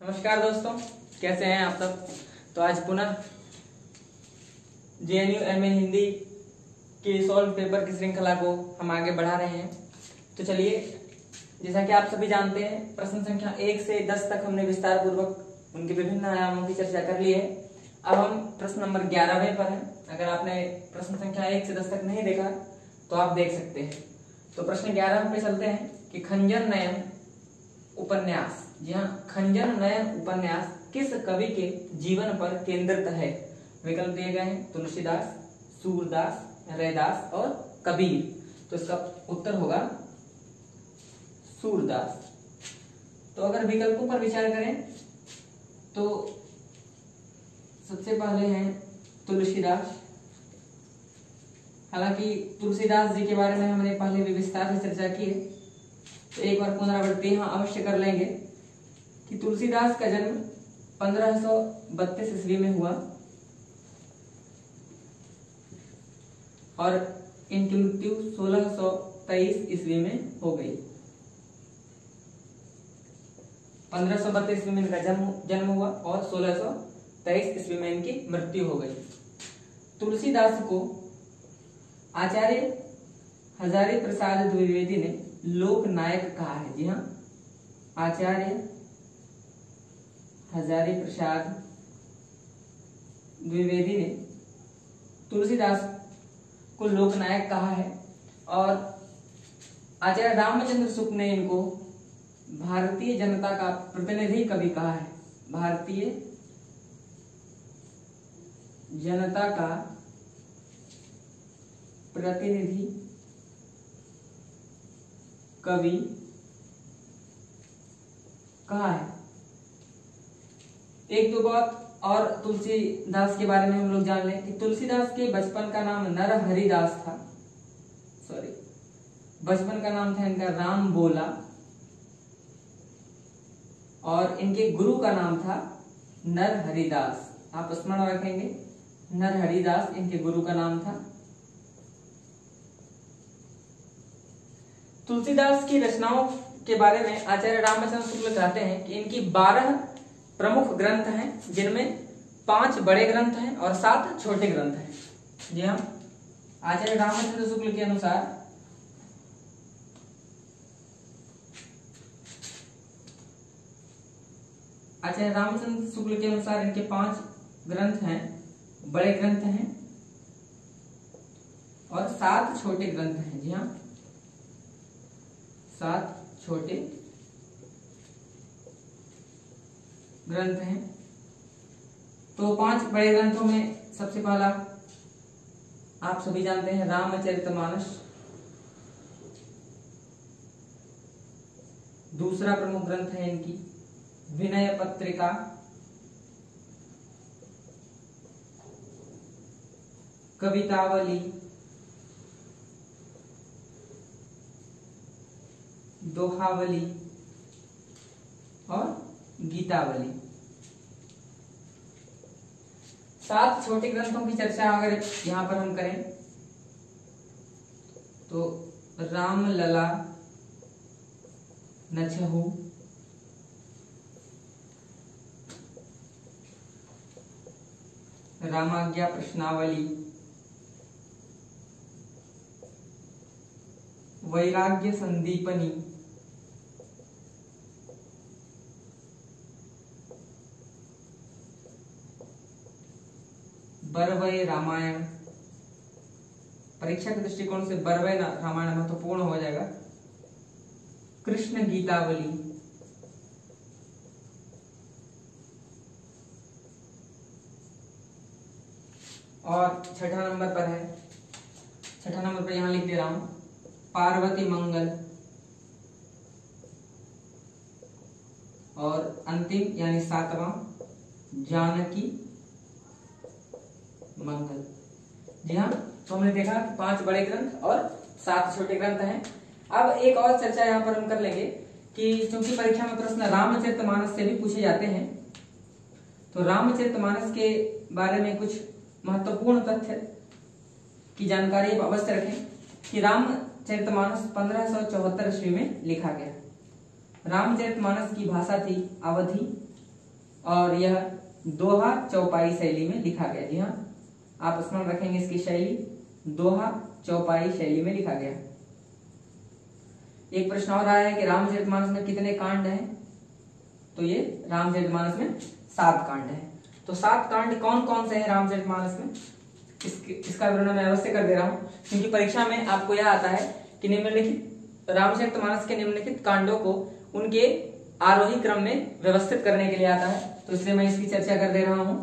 नमस्कार दोस्तों, कैसे हैं आप सब। तो आज पुनः JNU MA हिंदी के सॉल्व पेपर की श्रृंखला को हम आगे बढ़ा रहे हैं। तो चलिए, जैसा कि आप सभी जानते हैं, प्रश्न संख्या 1 से 10 तक हमने विस्तार पूर्वक उनके विभिन्न आयामों की चर्चा कर ली है। अब हम प्रश्न नंबर 11वें पर हैं। अगर आपने प्रश्न संख्या 1 से 10 तक नहीं देखा तो आप देख सकते हैं। तो प्रश्न 11 पे चलते हैं कि खंजन नयन उपन्यास, जी हाँ, खंजन नयन उपन्यास किस कवि के जीवन पर केंद्रित है। विकल्प दिए गए हैं तुलसीदास, सूरदास, रैदास और कबीर। तो इसका उत्तर होगा सूरदास। तो अगर विकल्पों पर विचार करें तो सबसे पहले हैं तुलसीदास। हालांकि तुलसीदास जी के बारे में हमने पहले भी विस्तार से चर्चा की है, तो एक बार पुनरावृत्ति यहाँ अवश्य कर लेंगे कि तुलसीदास का जन्म 1532 ईस्वी में हुआ और इनकी मृत्यु 1623 ईस्वी में हो गई। 1532 ईस्वी में इनका जन्म हुआ और 1623 ईस्वी में इनकी मृत्यु हो गई। तुलसीदास को आचार्य हजारी प्रसाद द्विवेदी ने लोक नायक कहा है। जी हाँ, आचार्य हजारी प्रसाद द्विवेदी ने तुलसीदास को लोक नायक कहा है और आचार्य रामचंद्र शुक्ल ने इनको भारतीय जनता का प्रतिनिधि कवि कहा है। भारतीय जनता का प्रतिनिधि कवि कहा है। एक दो बात और तुलसीदास के बारे में हम लोग जान लें कि तुलसीदास के बचपन का नाम नरहरिदास था। बचपन का नाम था इनका राम बोला और इनके गुरु का नाम था नरहरिदास। आप स्मरण रखेंगे, नरहरिदास इनके गुरु का नाम था। तुलसीदास की रचनाओं के बारे में आचार्य रामचंद्र शुक्ल कहते हैं कि इनकी 12 प्रमुख ग्रंथ हैं, जिनमें 5 बड़े ग्रंथ हैं और 7 छोटे ग्रंथ हैं। जी हाँ, आचार्य रामचंद्र शुक्ल के अनुसार इनके 5 ग्रंथ हैं, बड़े ग्रंथ हैं और 7 छोटे ग्रंथ हैं। जी हाँ, 7 छोटे ग्रंथ हैं। तो 5 बड़े ग्रंथों में सबसे पहला आप सभी जानते हैं रामचरितमानस। दूसरा प्रमुख ग्रंथ है इनकी विनय पत्रिका। कवितावली, दोहावली और गीतावली। 7 छोटे ग्रंथों की चर्चा अगर यहां पर हम करें तो रामलला नछहु, रामाज्ञा प्रश्नावली, वैराग्य संदीपनी, बरवय रामायण। परीक्षा के दृष्टिकोण से बरवय रामायण महत्वपूर्ण हो जाएगा। कृष्ण गीतावली, और छठा नंबर पर यहां लिख दे रहा हूं पार्वती मंगल, और अंतिम यानी 7वां जानकी मंगल। जी हाँ, तो हमने देखा 5 बड़े ग्रंथ और 7 छोटे ग्रंथ हैं। अब एक और चर्चा यहाँ पर हम कर लेंगे कि चूंकि परीक्षा में प्रश्न रामचरितमानस से भी पूछे जाते हैं, तो रामचरितमानस के बारे में कुछ महत्वपूर्ण तथ्य की जानकारी आप अवश्य रखें कि रामचरितमानस 1574 ईस्वी में लिखा गया। रामचरितमानस की भाषा थी अवधी और यह दोहा चौपाई शैली में लिखा गया। जी हाँ, आप स्मरण रखेंगे इसकी शैली, दोहा चौपाई शैली में लिखा गया। एक प्रश्न और आया है कि रामचरितमानस में कितने कांड हैं? तो ये रामचरितमानस में 7 कांड हैं। तो 7 कांड कौन कौन से हैं रामचरितमानस में, इसका विवरण मैं अवश्य कर दे रहा हूं, क्योंकि परीक्षा में आपको यह आता है कि निम्नलिखित रामचरितमानस के निम्नलिखित कांडों को उनके आरोही क्रम में व्यवस्थित करने के लिए आता है, तो इसलिए मैं इसकी चर्चा कर दे रहा हूं।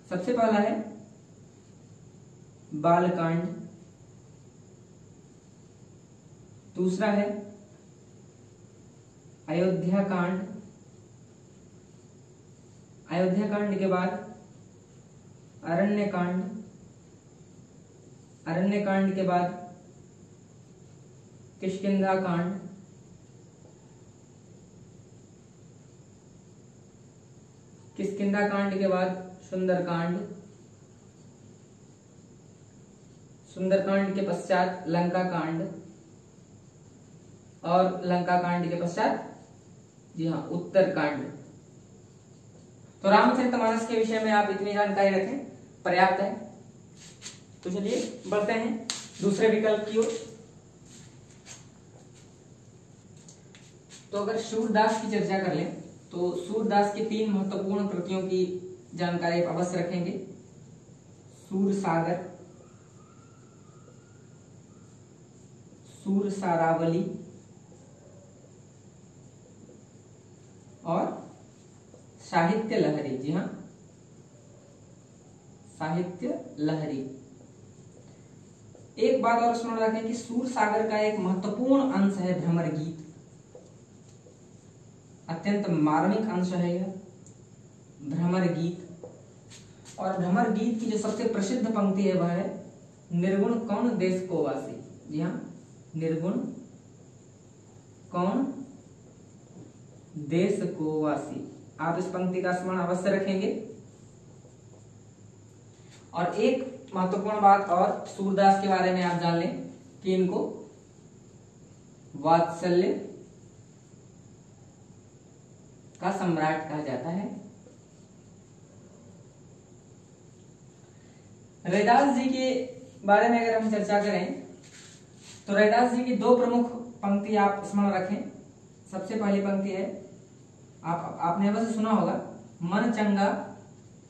सबसे पहला है बालकांड, दूसरा है अयोध्या कांड, अयोध्या कांड के बाद अरण्य कांड, अरण्य कांड के बाद किष्किंधा कांड, किष्किंधा कांड के बाद सुंदरकांड, सुंदरकांड के पश्चात लंका कांड, और लंका कांड के पश्चात जी हाँ उत्तरकांड। तो रामचरितमानस के विषय में आप इतनी जानकारी रखें, पर्याप्त है। तो चलिए बढ़ते हैं दूसरे विकल्प की ओर। तो अगर सूरदास की चर्चा कर लें तो सूरदास की 3 महत्वपूर्ण कृतियों की जानकारी आप अवश्य रखेंगे। सूरसागर, सूरसारावली और साहित्य लहरी। जी हाँ, साहित्य लहरी। एक बात और स्मरण रखें कि सूरसागर का एक महत्वपूर्ण अंश है भ्रमर गीत, अत्यंत मार्मिक अंश है यह भ्रमर गीत। और भ्रमर गीत की जो सबसे प्रसिद्ध पंक्ति है वह है निर्गुण कौन देश को वासी। जी हाँ, निर्गुण कौन देश को वासी। आप इस पंक्ति का स्मरण अवश्य रखेंगे। और एक महत्वपूर्ण बात और सूरदास के बारे में आप जान लें कि इनको वात्सल्य का सम्राट कहा जाता है। रैदास जी के बारे में अगर हम चर्चा करें तो रैदास जी की 2 प्रमुख पंक्ति आप स्मरण रखें। सबसे पहली पंक्ति है, आपने अवश्य सुना होगा, मन चंगा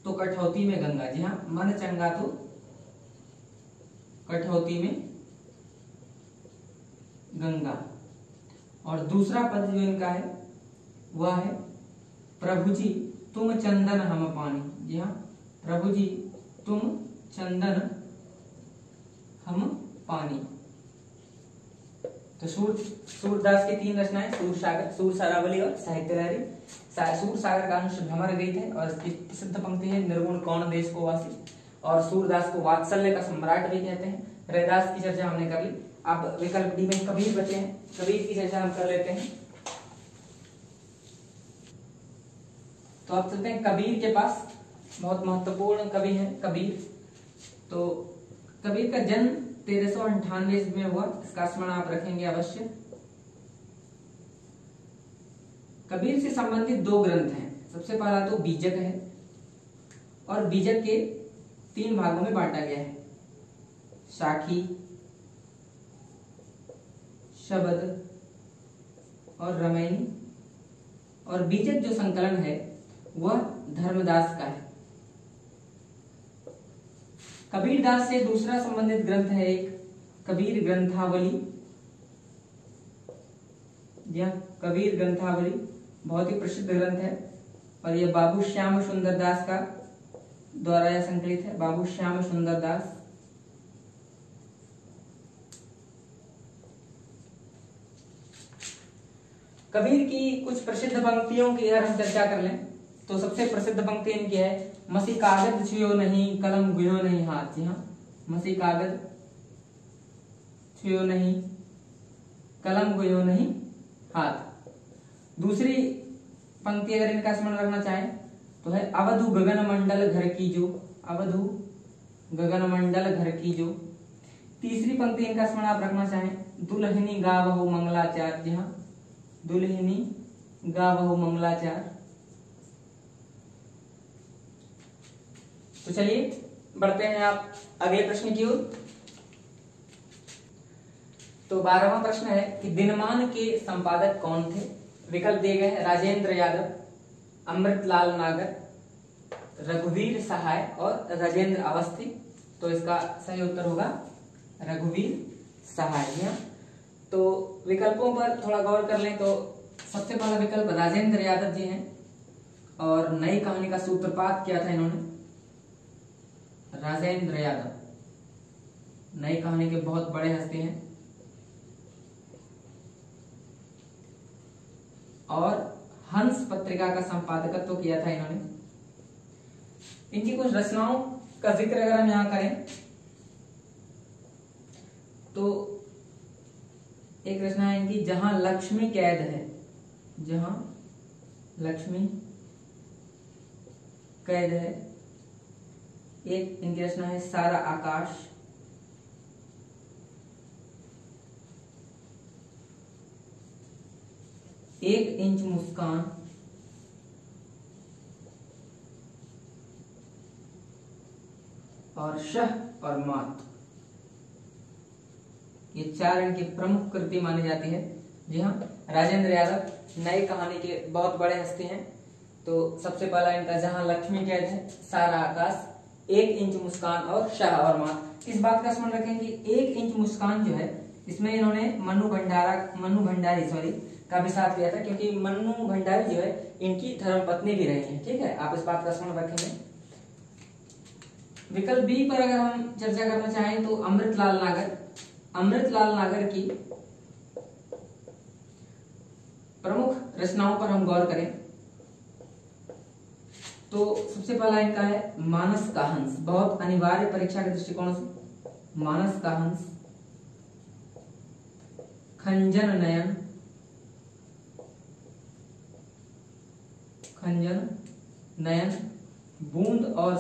तो कठौती में गंगा। जी हाँ, मन चंगा तो कठौती में गंगा। और दूसरा पद जो इनका है वह है प्रभु जी तुम चंदन हम पानी। जी हाँ, प्रभु जी तुम चंदन हम पानी। तो सूरदास की 3 रचनाएं सूरसागर, सूरसारावली और साहित्य लहरी। सूरसागर का अंश भ्रमर गीत है और इसकी प्रसिद्ध पंक्ति है निर्गुण कौन देश को वासी। और सूरदास को वात्सल्य का सम्राट भी कहते हैं। रैदास की चर्चा हमने कर ली। अब विकल्प डी में कबीर बचे हैं, कबीर की चर्चा हम कर लेते हैं। तो आप चलते हैं कबीर के पास। बहुत महत्वपूर्ण कवि है कबीर। तो कबीर का जन्म 1398 ईस्वी में हुआ, इसका स्मरण आप रखेंगे अवश्य। कबीर से संबंधित 2 ग्रंथ हैं। सबसे पहला तो बीजक है और बीजक के 3 भागों में बांटा गया है, साखी, शबद और रामायणी। और बीजक जो संकलन है वह धर्मदास का है। कबीरदास से दूसरा संबंधित ग्रंथ है एक कबीर ग्रंथावली। यह कबीर ग्रंथावली बहुत ही प्रसिद्ध ग्रंथ है और यह बाबू श्याम सुंदर दास का द्वारा यह संकलित है। बाबू श्याम सुंदर दास। कबीर की कुछ प्रसिद्ध पंक्तियों की अगर हम चर्चा कर लें तो सबसे प्रसिद्ध पंक्ति इनकी है, मसी कागज छुयो नहीं कलम गुयो नहीं हाथ। जी हाँ, मसी कागज छुयो नहीं कलम गुयो नहीं हाथ। दूसरी पंक्ति अगर इनका स्मरण रखना चाहें तो है, अवधु गगन मंडल घर की जो। अवधु गगन मंडल घर की जो। तीसरी पंक्ति इनका स्मरण आप रखना चाहें, दुल्हनी गावहु मंगलाचार। जी हाँ, दुल्हनी गावहु मंगलाचार। तो चलिए बढ़ते हैं आप अगले प्रश्न की ओर। तो 12वां प्रश्न है कि दिनमान के संपादक कौन थे? विकल्प दिए गए हैं राजेंद्र यादव, अमृतलाल नागर, रघुवीर सहाय और राजेंद्र अवस्थी। तो इसका सही उत्तर होगा रघुवीर सहाय। तो विकल्पों पर थोड़ा गौर कर लें तो सबसे पहला विकल्प राजेंद्र यादव जी हैं और नई कहानी का सूत्रपात किया था इन्होंने। राजेंद्र यादव नई कहानी के बहुत बड़े हस्ती हैं और हंस पत्रिका का संपादकत्व किया था इन्होंने। इनकी कुछ रचनाओं का जिक्र अगर हम यहां करें तो एक रचना है इनकी जहां लक्ष्मी कैद है। जहां लक्ष्मी कैद है। एक इनकी रचना है सारा आकाश। एक इंच मुस्कान। और शह और मात। ये 4 इनकी प्रमुख कृति मानी जाती है। जी हाँ, राजेंद्र यादव नई कहानी के बहुत बड़े हस्ती हैं। तो सबसे पहला इनका जहां लक्ष्मी कैद है, सारा आकाश, एक इंच मुस्कान और शाह और मात। इस बात का स्मरण रखें कि एक इंच मुस्कान जो है इसमें इन्होंने मन्नू भंडारी का भी साथ लिया था, क्योंकि मन्नू भंडारी जो है इनकी धर्मपत्नी भी रही है। ठीक है, आप इस बात का स्मरण रखेंगे। विकल्प बी पर अगर हम चर्चा करना चाहें तो अमृतलाल नागर की प्रमुख रचनाओं पर हम गौर करें तो सबसे पहला इनका है मानस का हंस। बहुत अनिवार्य परीक्षा के दृष्टिकोण से मानस का हंस, खंजन नयन, बूंद और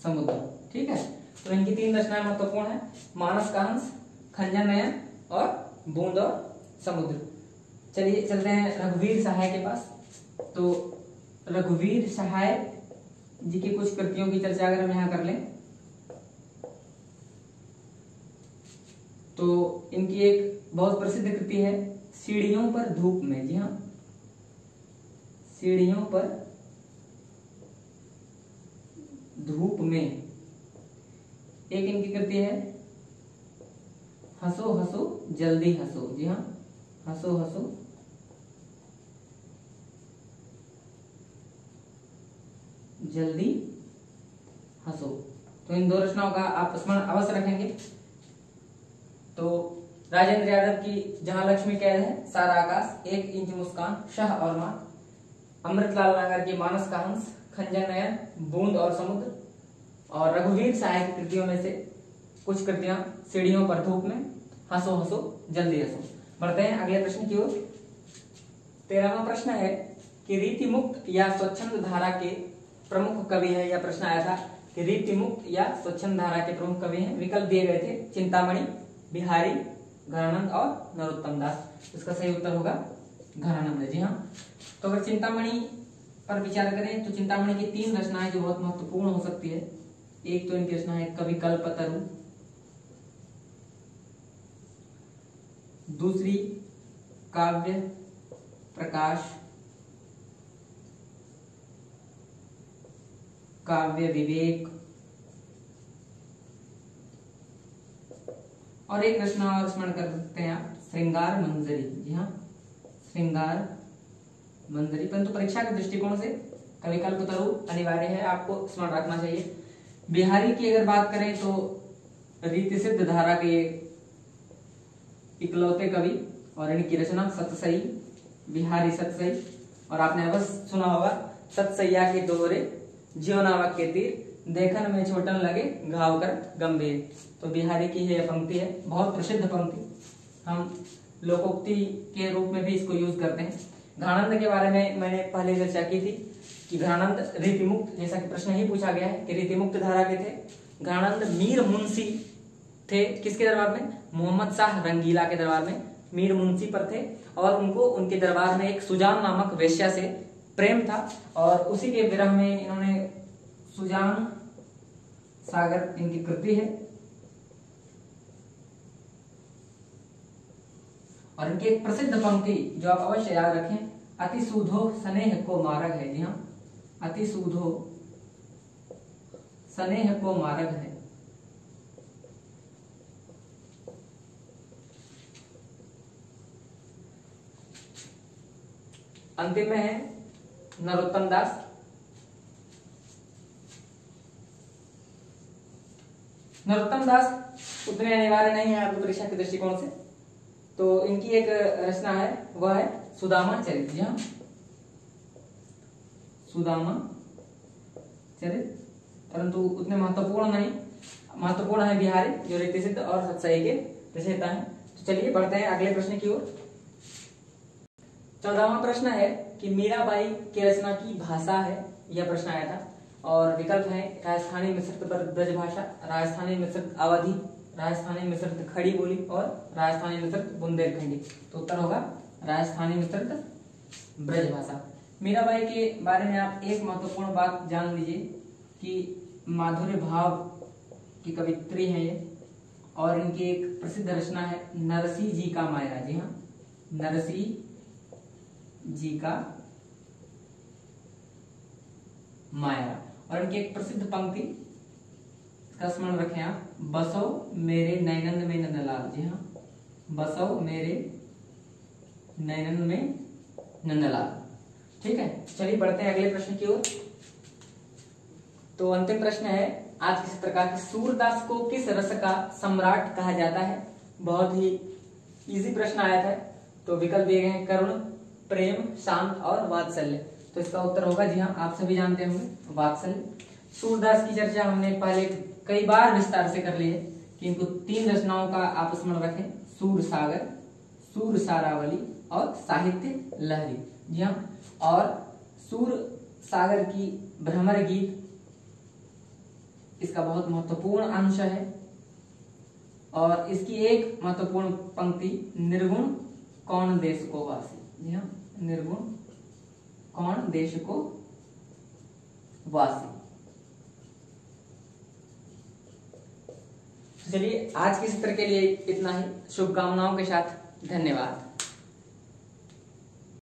समुद्र, ठीक है। तो इनकी 3 रचनाएं महत्वपूर्ण है, मानस का हंस, खंजन नयन और बूंद और समुद्र। चलिए चलते हैं रघुवीर सहाय के पास। तो रघुवीर सहाय जी की कुछ कृतियों की चर्चा अगर हम यहां कर लें तो इनकी एक बहुत प्रसिद्ध कृति है सीढ़ियों पर धूप में। जी हाँ, सीढ़ियों पर धूप में। एक इनकी कृति है हंसो हंसो जल्दी हंसो। जी हाँ, हंसो हंसो जल्दी हंसो। तो इन 2 रचनाओं का आप स्मरण अवश्य रखेंगे। तो राजेंद्र यादव की जहां लक्ष्मी कैद है, सारा आकाश, एक इंच मुस्कान, शाह और मात। अमृतलाल नागर की मानस का हंस, खंजन नयन, बूंद और समुद्र। और रघुवीर सहाय की कृतियों में से कुछ कृतियां सीढ़ियों पर धूप में, हंसो हंसो जल्दी हंसो। बढ़ते हैं अगले प्रश्न की ओर। 13वां प्रश्न है कि रीति मुक्त या स्वच्छंद धारा के प्रमुख कवि है। यह प्रश्न आया था कि रीति मुक्त या स्वच्छंद धारा के प्रमुख कवि हैं। विकल्प दिए गए थे चिंतामणि, बिहारी, घनानंद और नरोत्तम दास। इसका सही उत्तर होगा घनानंद। जी हाँ, तो अगर चिंतामणि पर विचार करें तो चिंतामणि की 3 रचनाएं जो बहुत महत्वपूर्ण हो सकती है। एक तो इनकी रचना है कवि कल्पतरु, दूसरी काव्य प्रकाश, काव्य विवेक, और एक रचना और स्मरण कर सकते हैं आप श्रृंगार मंजरी। जी हाँ, श्रृंगार मंजरी। परंतु परीक्षा के दृष्टिकोण से कवि कल्पतरु अनिवार्य है, आपको स्मरण रखना चाहिए। बिहारी की अगर बात करें तो रीति सिद्ध धारा के इकलौते कवि और इनकी रचना सतसई, बिहारी सतसई। और आपने अवश्य सुना होगा सतसैया के दोहरे, ज्यो नावक के तीर, देखन में छोटन लगे घाव कर गंभीर। तो बिहारी की यह पंक्ति है, बहुत प्रसिद्ध पंक्ति, हम लोकोक्ति के रूप में भी इसको यूज करते हैं। घनानंद के बारे में मैंने पहले चर्चा की थी कि घनानंद रीतिमुक्त, जैसा कि प्रश्न ही पूछा गया है कि रीतिमुक्त धारा के थे, घाणंद मीर मुंशी थे किसके दरबार में? मोहम्मद शाह रंगीला के दरबार में मीर मुंशी पर थे, और उनको उनके दरबार में एक सुजान नामक वेश्या से प्रेम था, और उसी के विरह में इन्होंने सुजान सागर इनकी कृति है, और इनकी एक प्रसिद्ध पंक्ति जो आप अवश्य याद रखें, अति सूधो स्नेह को मारग है। जी हाँ, अति सूधो स्नेह को मारग है। अंतिम में है नरोत्तम दास। नरोत्तम दास उतने अनिवार्य नहीं है आपकी परीक्षा के दृष्टिकोण से, तो इनकी एक रचना है वह है सुदामा चरित। जी हाँ, सुदामा चरित, परंतु उतने महत्वपूर्ण नहीं। महत्वपूर्ण है बिहारी जो रीति सिद्ध और सत्सई के रचयिता हैं। तो चलिए बढ़ते हैं अगले प्रश्न की ओर। 14वां प्रश्न है कि मीराबाई की रचना की भाषा है, यह प्रश्न आया था, और विकल्प है राजस्थानी मिश्रित ब्रज भाषा, राजस्थानी मिश्रित अवधी, राजस्थानी मिश्रित खड़ी बोली और राजस्थानी मिश्रित बुंदेलखंडी। तो उत्तर होगा राजस्थानी मिश्रित ब्रज भाषा। मीराबाई के बारे में आप एक महत्वपूर्ण बात जान लीजिए कि माधुर्य भाव की कवित्री है ये, और इनकी एक प्रसिद्ध रचना है नरसी जी का मायरा। जी हाँ, नरसी जी का मायरा, और इनकी एक प्रसिद्ध पंक्ति का स्मरण रखें आप, बसो मेरे नैनंद में नंदलाल। जी हाँ, बसो मेरे नैनंद में नंदलाल। ठीक है, चलिए बढ़ते हैं अगले प्रश्न की ओर। तो अंतिम प्रश्न है आज के सत्र का, सूरदास को किस रस का सम्राट कहा जाता है? बहुत ही इजी प्रश्न आया था। तो विकल्प दिए गए हैं करुण, प्रेम, शांत और वात्सल्य। तो इसका उत्तर होगा, जी हाँ, आप सभी जानते होंगे, वात्सल्य। सूरदास की चर्चा हमने पहले कई बार विस्तार से कर ली है कि इनको 3 रचनाओं का आप स्मरण रखें, सूर सागर, सूर सारावली और साहित्य लहरी। जी हाँ, और सूर सागर की भ्रमर गीत इसका बहुत महत्वपूर्ण अंश है, और इसकी एक महत्वपूर्ण पंक्ति, निर्गुण कौन देश को वासी। जी हाँ, निर्गुण कौन देश को वासी। चलिए आज के सत्र के लिए इतना ही। शुभकामनाओं के साथ धन्यवाद।